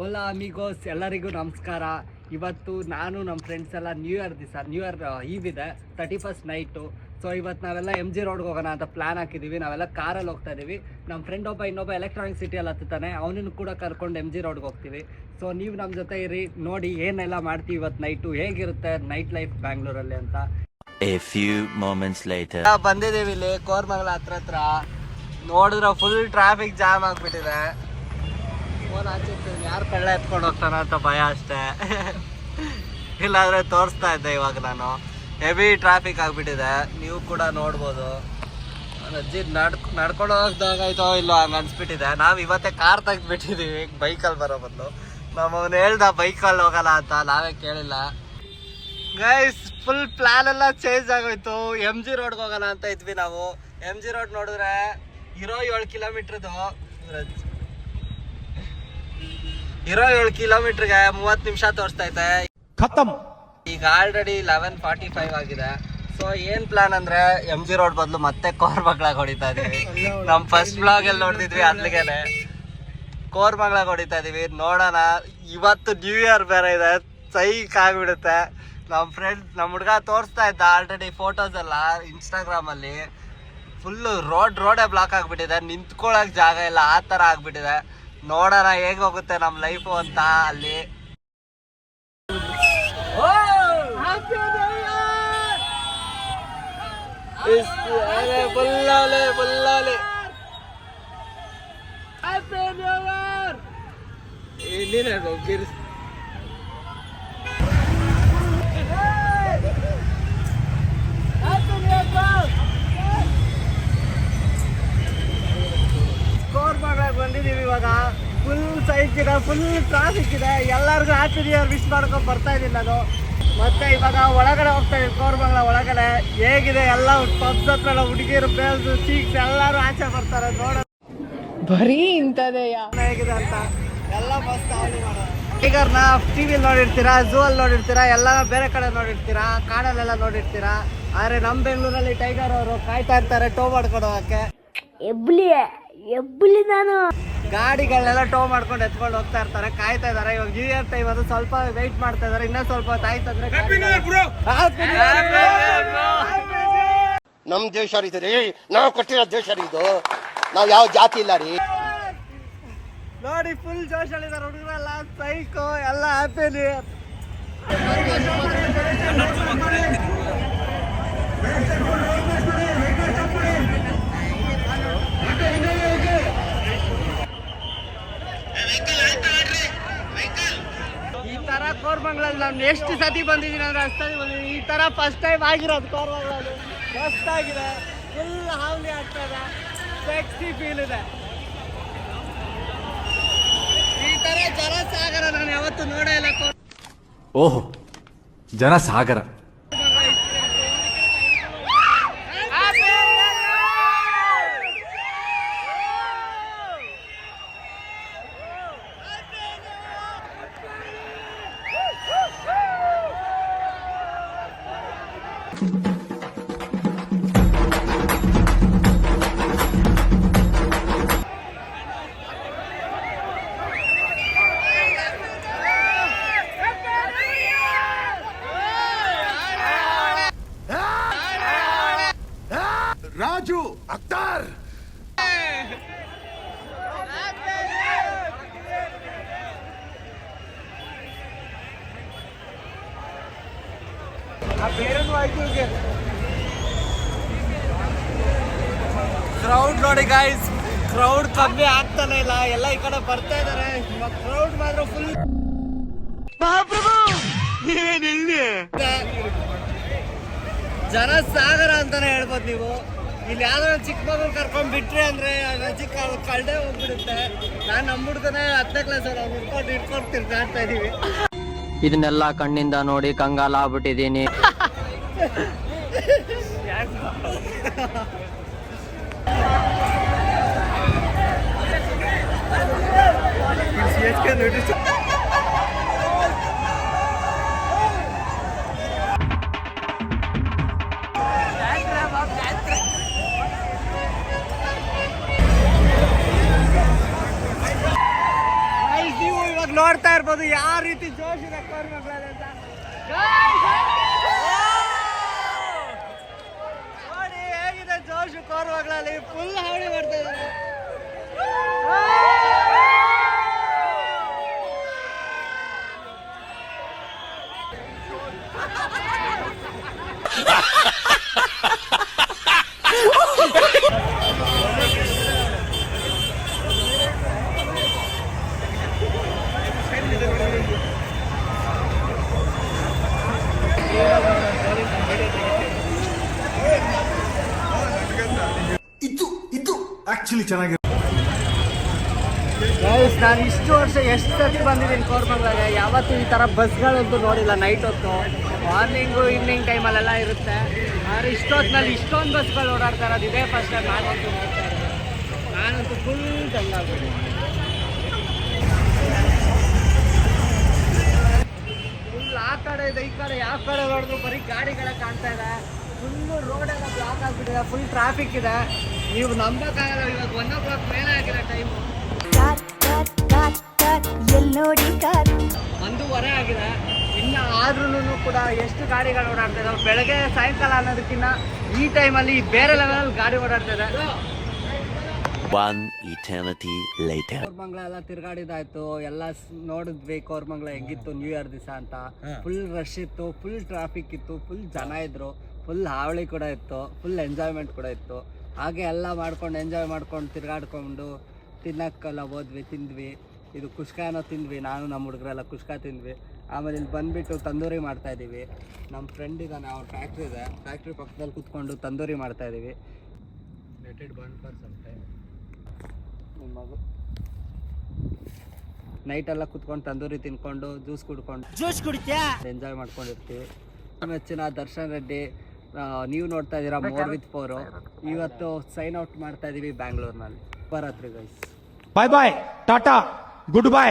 ಓಲಾ ಅಮಿಗೋಸ್ ಎಲ್ಲರಿಗೂ ನಮಸ್ಕಾರ. ಇವತ್ತು ನಾನು ನಮ್ಮ ಫ್ರೆಂಡ್ಸ್ ಎಲ್ಲ ನ್ಯೂ ಇಯರ್ ಈವ್ ಇದೆ, 31st ನೈಟು. ಸೊ ಇವತ್ತು ನಾವೆಲ್ಲ MG ರೋಡ್ಗೆ ಹೋಗೋಣ ಅಂತ ಪ್ಲ್ಯಾನ್ ಹಾಕಿದ್ದೀವಿ. ನಾವೆಲ್ಲ ಕಾರಲ್ಲಿ ಹೋಗ್ತಾ ಇದ್ದೀವಿ. ನಮ್ಮ ಫ್ರೆಂಡ್ ಇನ್ನೊಬ್ಬ ಎಲೆಕ್ಟ್ರಾನಿಕ್ ಸಿಟಿಯಲ್ಲಿ ಹತ್ತುತ್ತಾನೆ, ಅವನನ್ನು ಕೂಡ ಕರ್ಕೊಂಡು MG ರೋಡ್ಗೆ ಹೋಗ್ತೀವಿ. ಸೊ ನೀವು ನಮ್ಮ ಜೊತೆ ಇರಿ, ನೋಡಿ ಏನೆಲ್ಲ ಮಾಡ್ತೀವಿ ಇವತ್ತು ನೈಟು, ಹೇಗಿರುತ್ತೆ ನೈಟ್ ಲೈಫ್ ಬ್ಯಾಂಗ್ಳೂರಲ್ಲಿ ಅಂತ. A few moments later. ಬಂದಿದ್ದೀವಿ ಇಲ್ಲಿ ಕೋರ್ಮಂಗಲ ಹತ್ರ. ನೋಡಿದ್ರೆ ಫುಲ್ ಟ್ರಾಫಿಕ್ ಜಾಮ್ ಆಗಿಬಿಟ್ಟಿದೆ. ಫೋನ್ ಹಾಕಿರ್ತೀವಿ, ಯಾರು ಕಳ್ಳ ಎತ್ಕೊಂಡು ಹೋಗ್ತಾನ ಅಂತ ಭಯ ಅಷ್ಟೇ. ಇಲ್ಲಾಂದರೆ ತೋರಿಸ್ತಾ ಇದ್ದೆ ಇವಾಗ ನಾನು. ಹೆವಿ ಟ್ರಾಫಿಕ್ ಆಗಿಬಿಟ್ಟಿದೆ, ನೀವು ಕೂಡ ನೋಡ್ಬೋದು. ಅಜ್ಜಿ ನಡ್ಕೊಂಡು ಹೋಗ್ದಾಗಾಯ್ತೋ ಇಲ್ಲೋ ಹಂಗೆ ಅನ್ಸ್ಬಿಟ್ಟಿದೆ. ನಾವು ಇವತ್ತೇ ಕಾರ್ ತೆಗೆದ್ಬಿಟ್ಟಿದ್ದೀವಿ ಬೈಕಲ್ಲಿ ಬರೋ ಬದಲು. ನಮ್ಮವನು ಹೇಳ್ದ ಬೈಕಲ್ಲಿ ಹೋಗಲ್ಲ ಅಂತ, ನಾವೇ ಕೇಳಿಲ್ಲ. ಗೈಸ್ ಫುಲ್ ಪ್ಲಾನ್ ಎಲ್ಲ ಚೇಂಜ್ ಆಗೋಯ್ತು. MG ರೋಡ್ಗೆ ಹೋಗೋಣ ಅಂತ ಇದ್ವಿ ನಾವು. MG ರೋಡ್ ನೋಡಿದ್ರೆ ಇರೋ 7 ಕಿಲೋಮೀಟ್ರದು, ಇರೋ 7 ಕಿಲೋಮೀಟರ್ಗೆ 30 ನಿಮಿಷ ತೋರಿಸ್ತೈತೆ. ಖತಮ್. ಈಗ ಆಲ್ರೆಡಿ 11:45 ಆಗಿದೆ. ಸೊ ಏನ್ ಪ್ಲಾನ್ ಅಂದ್ರೆ MG ರೋಡ್ ಬದಲು ಮತ್ತೆ ಕೋರ್ಮಂಗ್ಲಾಗ ಹೊಡಿತಾ ಇದೀವಿ. ನಮ್ ಫಸ್ಟ್ ಬ್ಲಾಗ್ ಅಲ್ಲಿ ನೋಡ್ತಿದ್ವಿ ಅಲ್ಲಿಗೆನೆ ಕೋರ್ಮಂಗ್ಲಾಗ ಹೊಡಿತಾ ಇದೀವಿ. ನೋಡೋಣ, ಇವತ್ತು ನ್ಯೂ ಇಯರ್ ಬೇರೆ ಇದೆ, ಸೈಕ್ ಆಗ್ಬಿಡುತ್ತೆ. ನಮ್ಮ ಹುಡುಗ ತೋರಿಸ್ತಾ ಇದ್ದ ಆಲ್ರೆಡಿ ಫೋಟೋಸ್ ಎಲ್ಲ ಇನ್ಸ್ಟಾಗ್ರಾಮ್ ಅಲ್ಲಿ. ಫುಲ್ಲು ರೋಡೇ ಬ್ಲಾಕ್ ಆಗ್ಬಿಟ್ಟಿದೆ, ನಿಂತ್ಕೊಳ್ಳೋಕೆ ಜಾಗ ಇಲ್ಲ, ಆ ಥರ ಆಗ್ಬಿಟ್ಟಿದೆ. ನೋಡೋಣ ಹೇಗೆ ಹೋಗುತ್ತೆ ನಮ್ಮ ಲೈಫು ಅಂತ ಅಲ್ಲಿ. ಬಂದಿದ್ದೀವಿ ಇವಾಗ. ಫುಲ್ ಸೈಕ್ ಇದೆ, ಫುಲ್ ಟ್ರಾಫಿಕ್ ಇದೆ. ಎಲ್ಲರಿಗೂ ಹ್ಯಾಪಿ ನ್ಯೂ ಇಯರ್ ವಿಶ್ ಮಾಡ್ಕೊಂಡು ಬರ್ತಾ ಇದ್ದೀನಿ ನಾನು. ಮತ್ತೆ ಇವಾಗ ಒಳಗಡೆ ಹೋಗ್ತಾ ಇದ್ದೀವಿ, ಕೋರ್ಮಂಗ್ಲ ಒಳಗಡೆ. ಹೇಗಿದೆ ಎಲ್ಲ ಪಬ್ಸ್ ಹತ್ರ ಹುಡುಗಿರು ಬೇಲ್ಸು ಚೀಕ್ಸ್ ಎಲ್ಲರೂ ಆಚೆ ಬರ್ತಾರೆ. ನೋಡೋದು ಬರೀ ಇಂಥದೇ ಹೇಗಿದೆ ಅಂತ ಎಲ್ಲ ಮಸ್ತ್ ಆಗಿ ಮಾಡೋದು. ಟೈಗರ್ನ ಟಿವಿಲಿ ನೋಡಿರ್ತೀರಾ, ಝೂ ಅಲ್ಲಿ ನೋಡಿರ್ತೀರಾ, ಎಲ್ಲ ಬೇರೆ ಕಡೆ ನೋಡಿರ್ತೀರಾ, ಕಾಡಲ್ಲೆಲ್ಲ ನೋಡಿರ್ತೀರಾ. ಆದರೆ ನಮ್ಮ ಬೆಂಗಳೂರಲ್ಲಿ ಟೈಗರ್ ಅವರು ಕಾಯ್ತಾ ಇರ್ತಾರೆ ಟೋ ಮಾಡ್ಕೊಂಡು ಹೋಗಕ್ಕೆ. ಎಬ್ಬಲಿ ನಾನು ಗಾಡಿಗಳನ್ನೆಲ್ಲ ಟೋ ಮಾಡ್ಕೊಂಡು ಎತ್ಕೊಂಡು ಹೋಗ್ತಾ ಇರ್ತಾರೆ, ಕಾಯ್ತಾ ಇದಾರೆ. ಇವಾಗ ನ್ಯೂ ಇಯರ್ ಟೈಮ್ ಅದು, ಸ್ವಲ್ಪ ವೆಯ್ಟ್ ಮಾಡ್ತಾ ಇದಾರೆ. ಇನ್ನೂ ಸ್ವಲ್ಪ ಹೊತ್ತು ಆಯ್ತಂದ್ರೆ ನಮ್ ದೇಶ ರೀ, ನಾವು ಕೊಟ್ಟಿರೋ ದೇಶ ರೀ ಇದು. ನಾವ್ ಯಾವ ಜಾತಿ ಇಲ್ಲ ರೀ. ನೋಡಿ ಫುಲ್ ಜೋಶಲ್ಲಿದ್ದಾರೆ ಹುಡುಗರೆಲ್ಲ, ಸೈಕೋ ಎಲ್ಲ ಹ್ಯಾಪಿ ನ್ಯೂ ಇಯರ್. ಈ ತರ ಕೋರ್ಮಂಗ್ಲಲ್ಲಿ ನಾನು ಎಷ್ಟು ಸತಿ ಬಂದಿದ್ದೀನಿ ಅಂದ್ರೆ ಅಷ್ಟು ಸತಿ ಬಂದಿದ್ದೀನಿ. ಈ ತರ ಫಸ್ಟ್ ಟೈಮ್ ಆಗಿರೋದು ಕೋರ್ಮಂಗ್ಲಲ್ಲಿ. ಮಸ್ತ್ ಆಗಿದೆ, ಫುಲ್ ಹಾವಳಿ ಆಗ್ತಾ ಇದೆ, ಸೆಕ್ಸಿ ಫೀಲ್ ಇದೆ. ಈ ತರ ಜನಸಾಗರ ನಾನು ಯಾವತ್ತೂ ನೋಡೇ ಇಲ್ಲ. ಓಹೋ, ಜನಸಾಗರ. ರಾಜು ಅಖ್ತರ್ ಕ್ರೌಡ್ ನೋಡಿ ಗೈಸ್, ಕ್ರೌಡ್ ಕಮ್ಮಿ ಆಗ್ತಾನೆ ಇಲ್ಲ. ಎಲ್ಲ ಈ ಕಡೆ ಬರ್ತಾ ಇದಾರೆ. ಕ್ರೌಡ್ ಮಾತ್ರ ಫುಲ್. ಮಹಾಪ್ರಭು ಜನಸಾಗರ ಅಂತಾನೆ ಹೇಳ್ಬೋದು ನೀವು. ಇಲ್ಲಿ ಯಾವ್ದಾದ್ರು ಚಿಕ್ಕ ಮಗು ಕರ್ಕೊಂಡ್ ಬಿಟ್ರಿ ಅಂದ್ರೆ ರಜಿ ಕಳ್ದೆ ಹೋಗ್ಬಿಡುತ್ತೆ. ನಾನು ನಮ್ಮ ಹುಡುಗನೇ 10ನೇ ಕ್ಲಾಸಲ್ಲಿ ಅವ್ನು ಇಟ್ಕೊಂಡು ತಿರ್ಗಾಡ್ತಾ ಇದೀವಿ. ಇದನ್ನೆಲ್ಲ ಕಣ್ಣಿಂದ ನೋಡಿ ಕಂಗಾಲ ಆಗ್ಬಿಟ್ಟಿದೀನಿ. ನೋಡ್ತಾ ಇರ್ಬೋದು ಯಾವ ರೀತಿ ಜೋಶ್ ಇದೆ ಕೋರ್ಮಂಗ್ಲಲ್ಲಿ ಅಂತ. Guys, ನೋಡಿ ಹೇಗಿದೆ ಜೋಶು ಕೋರ್ಮಂಗ್ಲಲ್ಲಿ, ಫುಲ್ ಹಾವಳಿ ಮಾಡ್ತಾ ಇದ್ದಾರೆ. ಇದು ಆಕ್ಚುಲಿ ಚೆನ್ನಾಗಿ. ನಾನು ಇಷ್ಟು ವರ್ಷ ಎಷ್ಟು ಸರ್ತಿ ಬಂದಿದ್ದೀನಿ ಕೋರ್ಮಂಗ್ಲಾಗೆ, ಯಾವತ್ತೂ ಈ ಥರ ಬಸ್ಗಳಂತೂ ನೋಡಿಲ್ಲ. ನೈಟ್ ಹೊತ್ತು, ಮಾರ್ನಿಂಗು ಈವ್ನಿಂಗ್ ಟೈಮಲ್ಲೆಲ್ಲ ಇರುತ್ತೆ. ಆದರೆ ಇಷ್ಟೊತ್ತಿನಲ್ಲಿ ಇಷ್ಟೊಂದು ಬಸ್ಗಳು ಓಡಾಡ್ತಾ ಇರೋದು ಇದೇ ಫಸ್ಟ್ ಟೈಮ್ ನಾನಂತೂ ನೋಡ್ತಾ ಇರೋದು. ನಾನಂತೂ ಫುಲ್ ತಂಗಾಗ್ಬಿಟ್ಟು ಫುಲ್ ಆ ಕಡೆ ಇದೆ ಈ ಕಡೆ, ಯಾವ ಕಡೆ ನೋಡಿದ್ರು ಬರೀ ಗಾಡಿಗಳೇ ಕಾಣ್ತಾ ಇದೆ. ಫುಲ್ಲು ರೋಡೆಲ್ಲ ಬ್ಲಾಕ್ ಆಗಿಬಿಟ್ಟಿದೆ, ಫುಲ್ ಟ್ರಾಫಿಕ್ ಇದೆ. ನೀವು ನಂಬೋಕ್ಕಾಗಲ್ಲ, ಇವಾಗ 1 o'clock ಮೇಲೆ ಆಗಿದೆ ಟೈಮು. 1:15 ಆಗಿದೆ. ಇನ್ನು ಆದ್ರೂ ಕೂಡ ಎಷ್ಟು ಗಾಡಿಗಳು ಓಡಾಡ್ತಾ ಇದಾವೆ. ಬೆಳಗ್ಗೆ ಸಾಯಂಕಾಲ ಅನ್ನೋದಕ್ಕಿಂತ ಈ ಟೈಮಲ್ಲಿ ಬೇರೆ ಲೆವೆಲಲ್ಲಿ ಗಾಡಿ ಓಡಾಡ್ತಾ ಇದೆ. One eternity later. ಕೋರ್ಮಂಗ್ಲ ಎಲ್ಲ ತಿರ್ಗಾಡಿದಾಯ್ತು, ಎಲ್ಲ ನೋಡಿದ್ವಿ ಕೋರ್ಮಂಗ್ಲ ಹೆಂಗಿತ್ತು ನ್ಯೂ ಇಯರ್ ದಿವಸ ಅಂತ. ಫುಲ್ ರಶ್ ಇತ್ತು, ಫುಲ್ ಟ್ರಾಫಿಕ್ ಇತ್ತು, ಫುಲ್ ಜನ ಇದ್ರು, ಫುಲ್ ಹಾವಳಿ ಕೂಡ ಇತ್ತು, ಫುಲ್ ಎಂಜಾಯ್ಮೆಂಟ್ ಕೂಡ ಇತ್ತು. ಹಾಗೆ ಎಲ್ಲ ಮಾಡ್ಕೊಂಡು ಎಂಜಾಯ್ ಮಾಡ್ಕೊಂಡು ತಿರ್ಗಾಡ್ಕೊಂಡು ತಿನ್ನಕ್ಕೆಲ್ಲ ಹೋದ್ವಿ, ತಿಂದ್ವಿ. ಇದು ಕುಷ್ಕಾನೋ ತಿಂದ್ವಿ, ನಾನು ನಮ್ಮ ಹುಡುಗರೆಲ್ಲ ಕುಷ್ಕ ತಿಂದ್ವಿ. ಆಮೇಲೆ ಇಲ್ಲಿ ಬಂದುಬಿಟ್ಟು ತಂದೂರಿ ಮಾಡ್ತಾಯಿದ್ದೀವಿ. ನಮ್ಮ ಫ್ರೆಂಡ್ ಇದ್ದಾನೆ, ಅವ್ರ ಫ್ಯಾಕ್ಟ್ರಿ ಇದೆ, ಫ್ಯಾಕ್ಟ್ರಿ ಪಕ್ಕದಲ್ಲಿ ಕೂತ್ಕೊಂಡು ತಂದೂರಿ ಮಾಡ್ತಾಯಿದ್ದೀವಿ. ಲೆಟೆಡ್ ಬರ್ನ್ ಫಾರ್ ಸಮ್ ಟೈಮ್. ನಿಮ್ಮ ಮಗು ನೈಟೆಲ್ಲ ಕೂತ್ಕೊಂಡು ತಂದೂರಿ ತಿನ್ಕೊಂಡು ಜ್ಯೂಸ್ ಕುಡಿತ್ಯಾ ಎಂಜಾಯ್ ಮಾಡ್ಕೊಂಡಿರ್ತೀವಿ. ಮೆಚ್ಚಿನ ದರ್ಶನ್ ರೆಡ್ಡಿ, ನೀವು ನೋಡ್ತಾ ಇದ್ದೀರಾ 4 with 4. ಇವತ್ತು ಸೈನ್ ಔಟ್ ಮಾಡ್ತಾ ಇದ್ದೀವಿ ಬ್ಯಾಂಗ್ಳೂರ್ನಲ್ಲಿ. ಬರತ್ರಿ ಗೈಸ್. ಬಾಯ್ ಬಾಯ್, ಟಾಟಾ, ಗುಡ್ ಬಾಯ್.